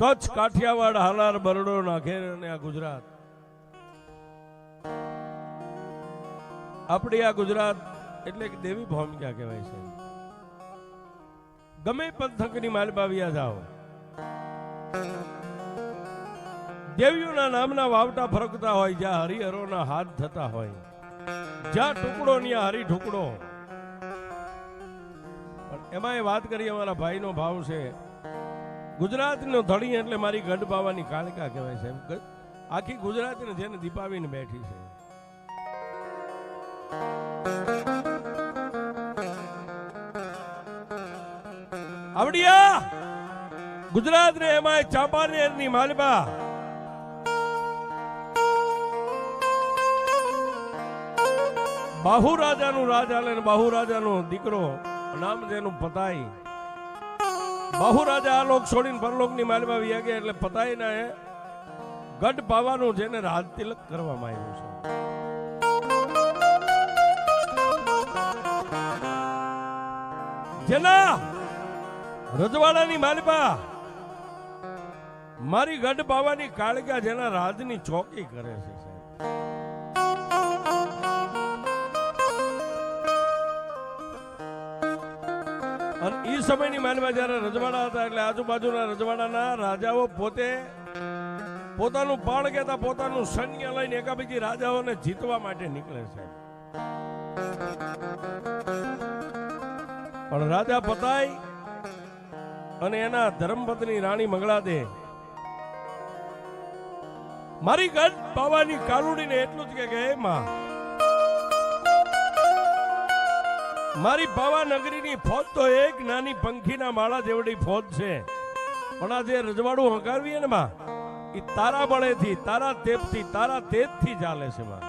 કચ્છ, કાઠિયાવાડ, હાલાર, બરડો, નાખેર અને આ ગુજરાત, આપણી આ ગુજરાત એટલે કે દેવી ભૂમિકા કહેવાય છે. ગમે પંથકની માલબાવિયા જાઓ, દેવીઓના નામના વાવટા ફરકતા હોય, જ્યાં હરિહરોના હાથ થતા હોય, જ્યાં ટુકડો ત્યાં હરી ઢુકડો. એમાં એ વાત કરી અમારા ભાઈનો ભાવ છે, ગુજરાતનો ધણી એટલે મારી ગઢ બાવાની કાળકા કહેવાય છે. આખી ગુજરાતને જેને દીપાવીને બેઠી છે. આવડિયા ગુજરાત ને એમાં ચાંપાનેર ની માલબા, બાહુ રાજાનું રાજા ને બાહુ રાજાનો દીકરો, નામ જેનું પતાઈ. બાહુ રાજા આ લોક છોડીને પરલોક ની માલબા વ્યા ગયા એટલે પતાઈ ના એ ગઢ પાવાનું જેને રાજ તિલક કરવામાં આવ્યું છે. જેના રજવાડાની માલબા મારી ગઢ પાવાની કાળકા, જેના રાજની ચોકી કરે છે. અને એ સમયની માલબા જયારે રજવાડા હતા એટલે આજુબાજુના રજવાડાના રાજાઓ પોતે પોતાનું પાણ કહેતા પોતાનું સૈન્ય લઈને એકાબીજી રાજાઓને જીતવા માટે નીકળે છે. પણ રાજા પતાઈ અને એના ધર્મપત્ની રાણી મંગળાદે મારી ગઢ પાવાની કાલુડીને એટલું જ કે હે માં, મારી પાવા નગરીની ફોજ તો એક નાની પંખીના માળા જેવડી ફોજ છે, પણ આ જે રજવાડું હંકારવીએ ને માં, એ તારા બળેથી, તારા તેજથી, તારા તેજથી ચાલે છે માં.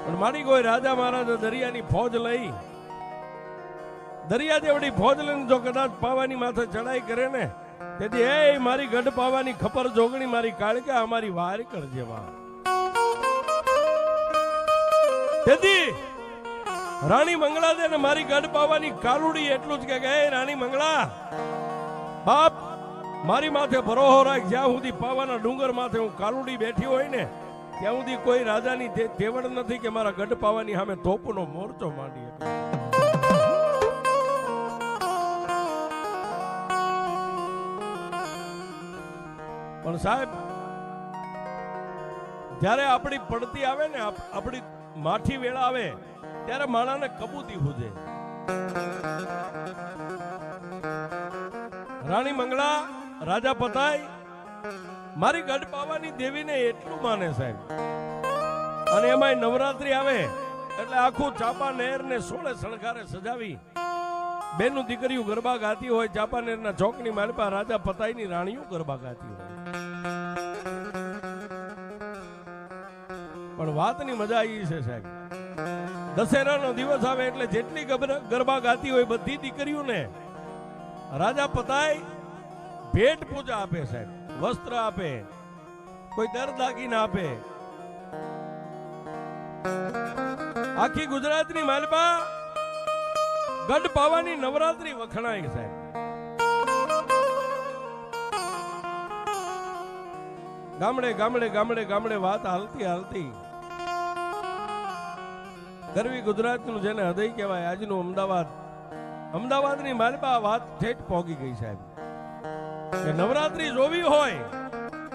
પણ મારી કોઈ રાજા મહારાજ દરિયાની ફોજ લઈ, દરિયા જેવડી ફોજ લઈને જો કદાચ પાવાની માથે ચડાઈ કરે ને, તેથી એ મારી ગઢ પાવાની ખપર જોગણી મારી કાળકા અમારી વાર કરજે માં. તેથી રાણી મંગળા દે ને મારી ગઢ પાવાની કાલુડી એટલું જ કે હે રાણી મંગળા, બાપ મારી માથે ભરોહો રાખ, જ્યાં સુધી પાવાના ડુંગર માથે હું કાલુડી બેઠી હોય ને ત્યાં સુધી કોઈ રાજાની તેવડ નથી કે મારા ગઢ પાવાની સામે તોપનો મોરચો માંડી. પણ સાહેબ જ્યારે આપણી પડતી આવે ને, આપણી માઠી વેળા આવે ત્યારે માણાને કબૂતી હુજે. રાણી મંગળા, રાજા પતાઈ મારી ગઢ પાવાની દેવીને એટલું માને સાહેબ. અને એમાં નવરાત્રી આવે એટલે આખું ચાંપાનેર ને સોળે શણગારે સજાવી બેનું દીકરીઓ ગરબા ગાતી હોય. ચાંપાનેરના ચોકની માલપા રાજા પતાઈની રાણીઓ ગરબા ગાતી હોય. પણ વાતની મજા એ છે સાહેબ, દશેરાનો દિવસ આવે એટલે જેટલી ગરબા ગાતી હોય બધી દીકરીઓને રાજા પતાઈ ભેટ પૂજા આપે સાહેબ, વસ્ત્ર આપે, કોઈ દર દાગીના આપે. આખી ગુજરાતની માલબા ગઢ પાવાની નવરાત્રી વખણાય સાહેબ. ગામડે ગામડે ગામડે ગામડે વાત હાલતી હાલતી ગરવી ગુજરાતનું જેને હૃદય કહેવાય, આજનું અમદાવાદ, અમદાવાદની માલબા વાત ઠેઠ પહોંચી ગઈ સાહેબ. કે નવરાત્રી જોવી હોય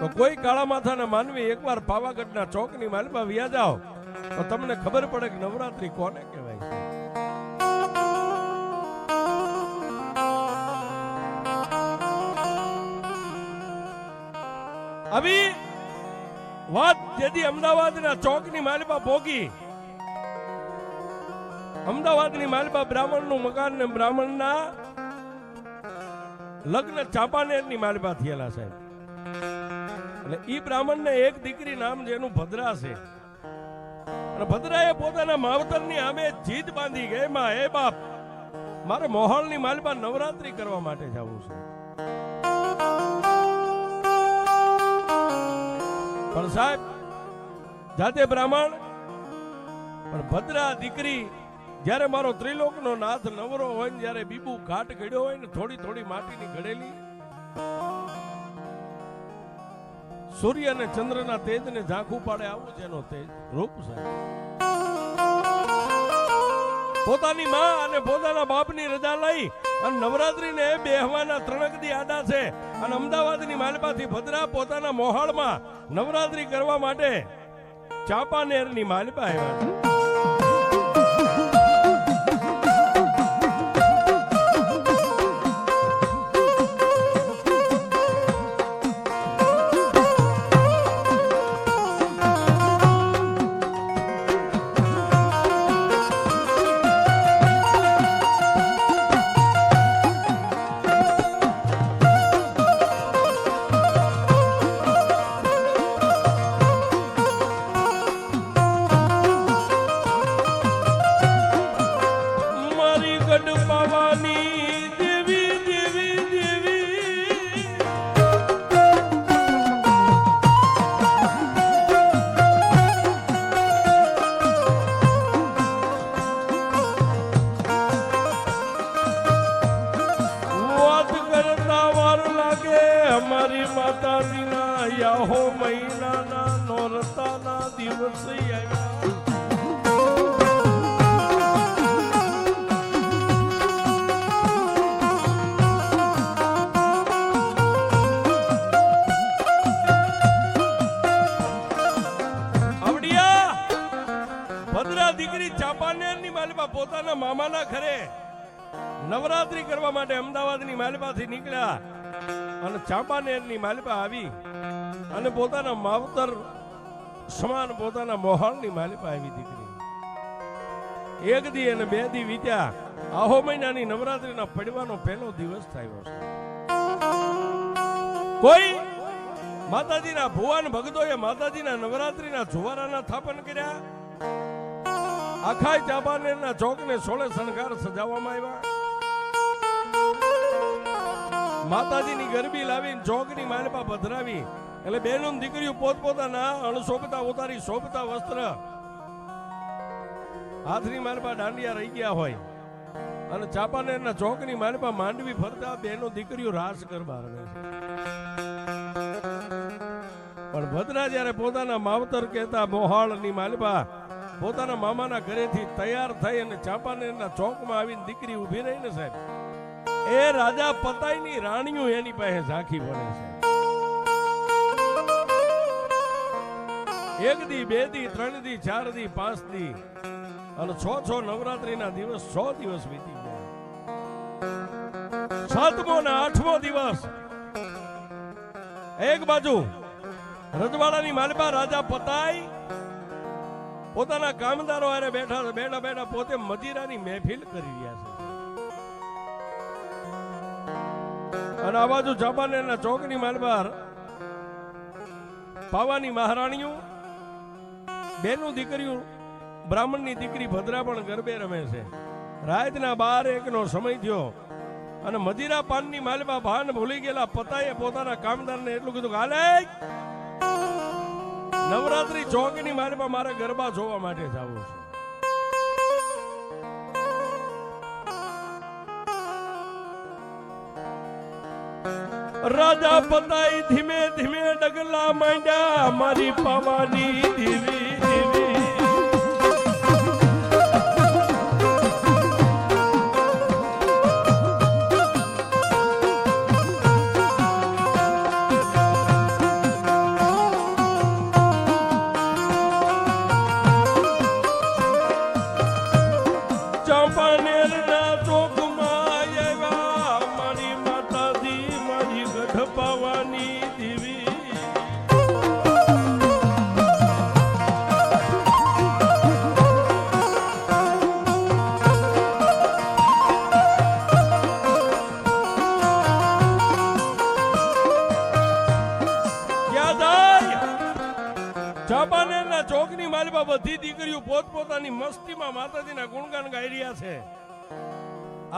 તો કોઈ કાળા માથાના માનવી એકવાર પાવાગઢના ચોકની માલબા વ્યા જાઓ તો તમને ખબર પડે કે નવરાત્રી કોને કહેવાય છે. આવી વાત જેથી અમદાવાદના ચોકની માલબા ભોગી, અમદાવાદની માલબા બ્રાહ્મણનું મકાન ને બ્રાહ્મણના લગ્ન ચાંપાનેરની માલબા થયેલા સાહેબ. એટલે ઈ બ્રાહ્મણને એક દીકરી નામ જેનું ભદ્રા છે. અને ભદ્રાએ પોતાના માવતરની આમે જીદ બાંધી ગઈ, માં હે બાપ મારે મોહાળની માલબા નવરાત્રી કરવા માટે જવું છે. પણ સાહેબ જાતે બ્રાહ્મણ, પણ ભદ્રા દીકરી જ્યારે મારો ત્રિલોકનો નાથ નવરો હોય ને, જ્યારે બીબુ ઘાટ ઘડ્યો હોય ને, થોડી થોડી માટીની ઘડેલી સૂર્ય અને ચંદ્રના તેજને ઝાંખું પાડે આવું છે એનો તેજ રૂપ છે. પોતાની માં અને પોતાના બાપની રજા લઈ અને નવરાત્રીને બેહવાના 3 દી આડા છે અને અમદાવાદની માલપાથી ભદ્રા પોતાના મોહાળમાં નવરાત્રી કરવા માટે ચાંપાનેરની માલપા આવ્યા છે. અમારી માતાજીના યાહો મહિનાના નોરતાના દિવસ આવ્યા. ભદ્રા દીકરી ચાંપાનેરની માલપા પોતાના મામાના ઘરે નવરાત્રી કરવા માટે અમદાવાદની માલપાથી નીકળ્યા અને ચાંપાનેરની માલપા આવી અને પોતાના માવતર સમાન પોતાના મોહાળની માલપા આવી દીકરી. 1 દી અને 2 દી વીત્યા. આહો મહિનાની નવરાત્રીના પડવાનો પહેલો દિવસ થયો છે. કોઈ માતાજીના ભુવન ભક્તોએ માતાજીના નવરાત્રીના જુવારાના સ્થાપન કર્યા. આખા ચાંપાનેરના ચોકને 16 શણગાર સજાવવામાં આવ્યા. માતાજીની ગરબી લાવીને ચોકની માલપા પધરાવી એટલે બેનો દીકરીઓ પોતપોતાના અણશોભતા ઉતારી શોભતા વસ્ત્ર હાથની માલપા દાંડિયા રહી ગયા હોય અને ચાંપાનેરના ચોકની માલપા માંડવી ફરતા બેનો દીકરીઓ રાસ ગરબા રમે છે. પણ ભદ્રા જ્યારે પોતાના માવતર કહેતા મોહાળની માલપા પોતાના મામાના ઘરેથી તૈયાર થઈ અને ચાંપાનેરના ચોકમાં આવીને દીકરી ઊભી રહી ને સાહેબ, એ રાજા પતાઈની રાણીઓ એની પાસે ઝાંખી પડે છે. 1 દી 2 દી 3 દી 4 દી 5 દી અને 6 નવરાત્રીના દિવસ 100 દિવસ વીતી ગયા. 7મો ને 8મો દિવસ એક બાજુ રજવાડાની માલપા રાજા પતાઈ પોતાના કામદારો હારે બેઠા પોતે મજીરાની મહેફિલ કરી રહ્યા છે. અને આ બાજુ ચાંપાનેરના ચોકની માલબાર પાવાની મહારાણીઓ બેનું દીકરીઓ બ્રાહ્મણની દીકરી ભદ્રા પણ ગરબે રમે છે. રાતના 12-1 નો સમય થયો અને મજીરા પાનની માલબા ભાન ભૂલી ગયેલા પતાએ પોતાના કામદારને એટલું કીધું કે હાલે નવરાત્રી ચોકની માલબા મારે ગરબા જોવા માટે જવું છે. રાજા પતાઈ ધીમે ધીમે ડગલા માંડ્યા મારી પાવાની દેવી દેવી. ચાંપાનેરના ચોકમાં આવ્યા મારી માતાજી મારી ગઢ પાવાની દેવી. ક્યાં જાય? ચાંપાનેરના ચોકની માલપા બધી દીકરીઓ પોતપોતાની મસ્તીમાં માતાજીના ગુણગાન ગાઈ રહ્યા છે.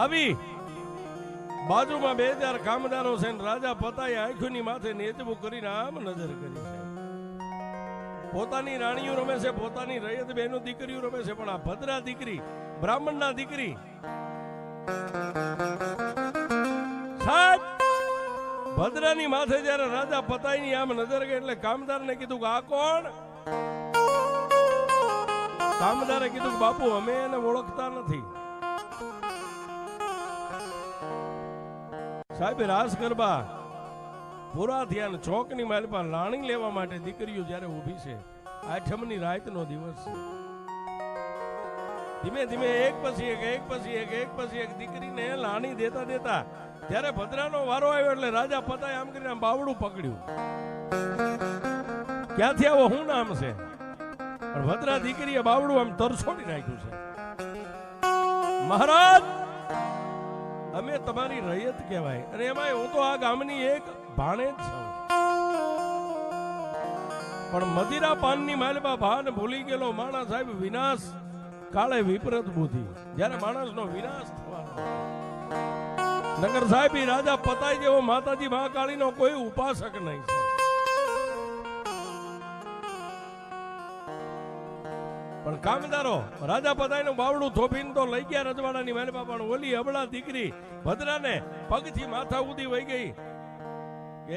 આવી બાજુમાં 2000 કામદારો છે ને રાજા પતાએ આંખોની માથે નેજવું કરીને આમ નજર કરી છે. પોતાની રાણીઓ રમે છે, પોતાની રૈયત બહેનો દીકરીઓ રમે છે, પણ આ ભદ્રા દીકરી બ્રાહ્મણના દીકરી સાહેબ ભદ્રાની માથે જ્યારે રાજા પતાઈની આમ નજર ગઈ એટલે કામદારને કીધું કે આ કોણ? કામદારે કીધું કે બાપુ અમે એને ઓળખતા નથી. સાહેબ રાસ ગરબા પૂરા થયા ચોકની માલપા લાણી લેવા માટે દીકરીઓ જ્યારે ઊભી છે. આઠમની રાતનો દિવસ છે. ધીમે ધીમે એક પછી એક દીકરીને લાણી દેતા દેતા ત્યારે ભદ્રાનો વારો આવ્યો એટલે રાજા પતાય આમ કરીને બાવડું પકડ્યું. ક્યાંથી આવો શું નામ છે? પણ ભદ્રા દીકરીએ બાવડું આમ તરછોડી નાખ્યું છે. મહારાજ અમે તમારી રૈયત કહેવાય અને એમાં હું તો આ ગામની એક ભાણેજ છું. પણ મદિરા પાનની માલમાં ભાન ભૂલી ગયેલો માણસ સાહેબ વિનાશ કાળે વિપરીત બુદ્ધિ. જ્યારે માણસનો વિનાશ થવાનો નગર સાહેબ રાજા પતાઈ જેવો માતાજી મહાકાળીનો કોઈ ઉપાસક નહીં છે. પણ કામદારો રાજા પતાઈનું બાવડું થોપીને તો લઈ ગયા રજવાડાની માલમાં. પણ ઓલી અબળા દીકરી ભદ્રાને પગથી માથા ઉધી વહી ગઈ.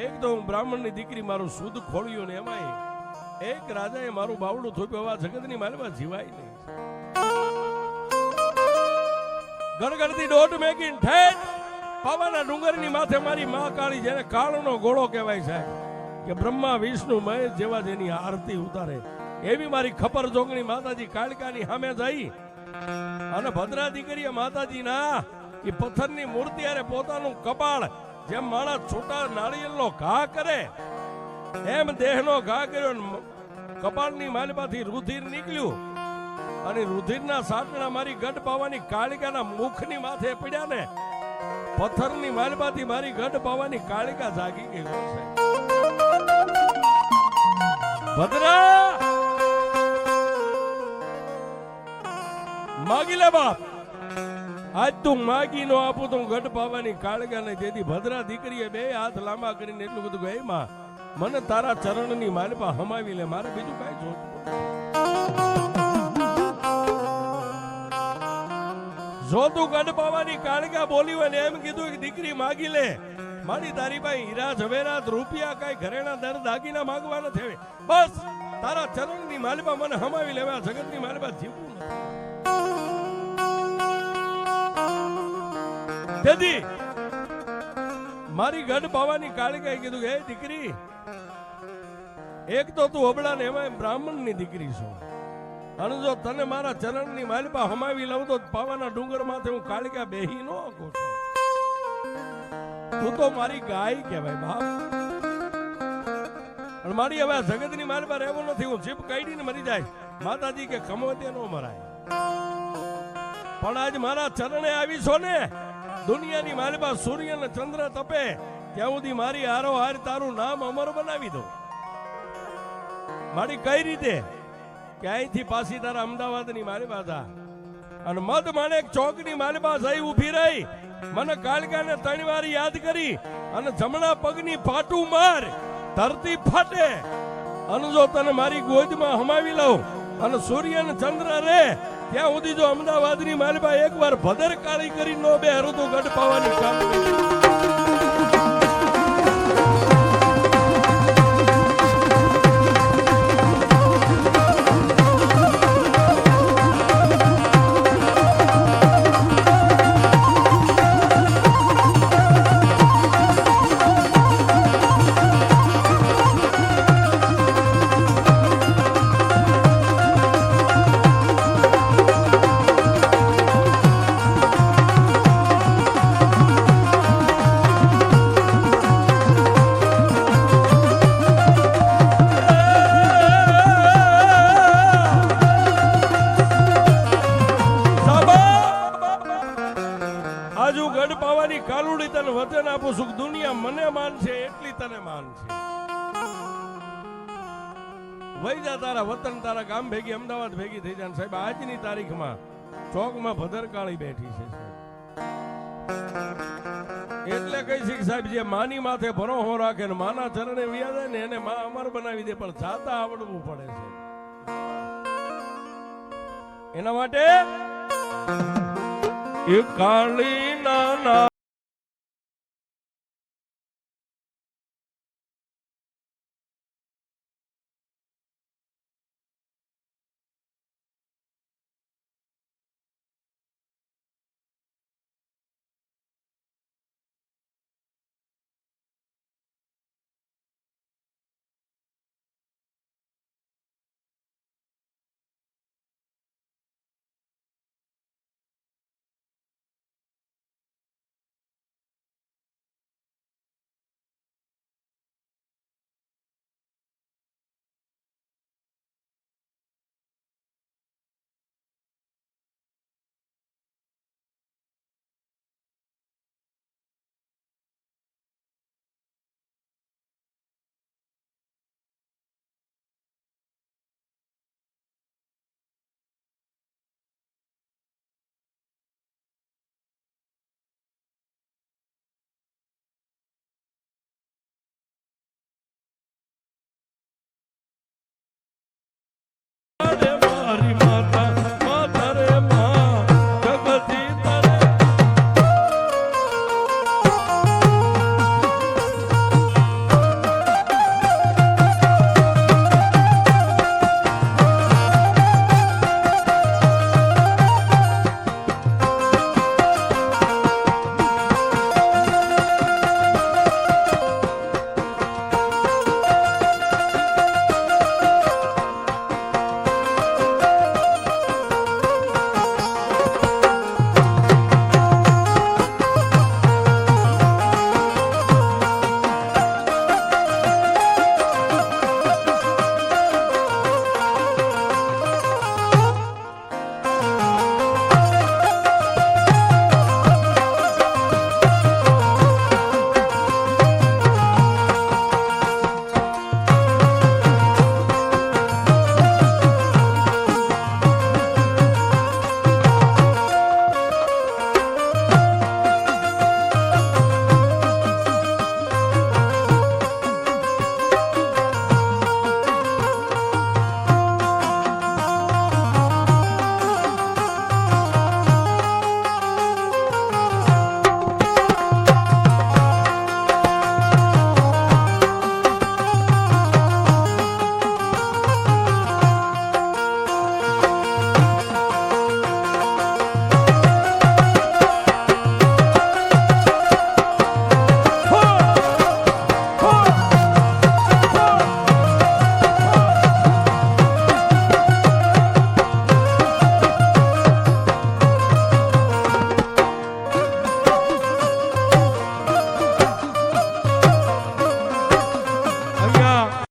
એક તો હું બ્રાહ્મણની દીકરી મારું શુદ્ધ ખોળ્યું ને એમાંય એક રાજાએ મારું બાવડું થોપ્યું. આવા જગતની માલમાં જીવાય નહીં. ગણગણતી દોઢ મેકીન ઠેઠ પાવાના ડુંગરની માથે મારી મા કાળી, જેને કાળનો ગોળો કહેવાય છે કે બ્રહ્મા વિષ્ણુ મહેશ જેવા જેની આરતી ઉતારે એવી મારી ખપર જોગણી માતાજી કાળકાની સામે જઈ અને ભદ્રા દીકરીએ માતાજીના એ પથ્થરની મૂર્તિ અરે પોતાનું કપાળ જેમ માણસ છોટા નાળિયેરનો ઘા કરે એમ દેહનો ઘા કર્યો. કપાળની માલમાંથી રુધિર નીકળ્યું અને રુધિરના સાટણા મારી ગઢ પાવાની કાળિકાના મુખની માથે પડ્યા ને પથ્થરની માલમાંથી મારી ગઢ પાવાની કાળિકા જાગી ગઈ છે. ભદ્રા માગી લે બાપ, આજ તું માગી નો આપું તો ગઢ પાવાની કાળિકા ને. તેથી ભદ્રા દીકરીએ બે હાથ લાંબા કરીને એટલું કીધું કે માં મને તારા ચરણની માલપા હમાવી લે, મારે બીજું કઈ જોતું. જો તું ગઢ પાવાની કાળિકા બોલી હોય ને એમ કીધું કે દીકરી માગી લે, મારી તારી પાસે હીરા ઝવેરાત રૂપિયા કઈ ઘરેણા દર દાગીના માંગવા નથી. બસ તારા ચરણની માલપા મને હમાવી લેવા, જગતની માલપા જીવવું નથી. તેથી મારી ગઢ પાવાની કાળિકાએ કીધું કે દીકરી એક તો તું અબળા ને એમાં બ્રાહ્મણની દીકરી છો અને જો તને મારા ચરણની માલપા હમાવી લઉં તો પાવાના ડુંગર માથે હું કાળિકા બેહી નો શકું છું. તું તો મારી ગાય કહેવાય બાપ. અને મારી હવે જગતની માલપા રહેવું નથી. હું જીભ કાઢીને મરી જાય. માતાજી કે ખમોતે નો મરાય. પણ આજ મારા ચરણે આવી છો ને, દુનિયાની માલપા સૂર્ય ને ચંદ્ર તપે ત્યાં સુધી મારી હારો હાર તારું નામ અમર બનાવી દો. મારી કઈ રીતે કે અહીંથી પાછી તારા અમદાવાદની માલપા જા અને મદ માણેક ચોકની માલપા જઈ ઊભી રહી મને કાળકાને 3 વાર યાદ કરી અને જમણા પગની પાટું માર, ધરતી ફાટે અને જો તને મારી ગોદમાં હમાવી લઉં અને સૂર્ય ને ચંદ્ર રે ત્યાં સુધી જો અમદાવાદની માલપા એકવાર ભદર કાળી કરી નો બે હરું ગઢ પાવાની કામ. કાલુડી તને વચન આપું છું, દુનિયા મને માનશે એટલી તને માનશે. વહી જા તારા વતન, તારા ગામ ભેગી અમદાવાદ ભેગી થઈ જાય. સાહેબ આજની તારીખમાં ચોકમાં ભદ્રકાળી બેઠી છે એટલે કઈ છે સાહેબ જે માની માથે ભરોહો રાખે ને માના ચરણે વ્યા જાય ને એને માં અમર બનાવી દે. પણ જાતા આવડવું પડે છે. એના માટે એ કાળી ના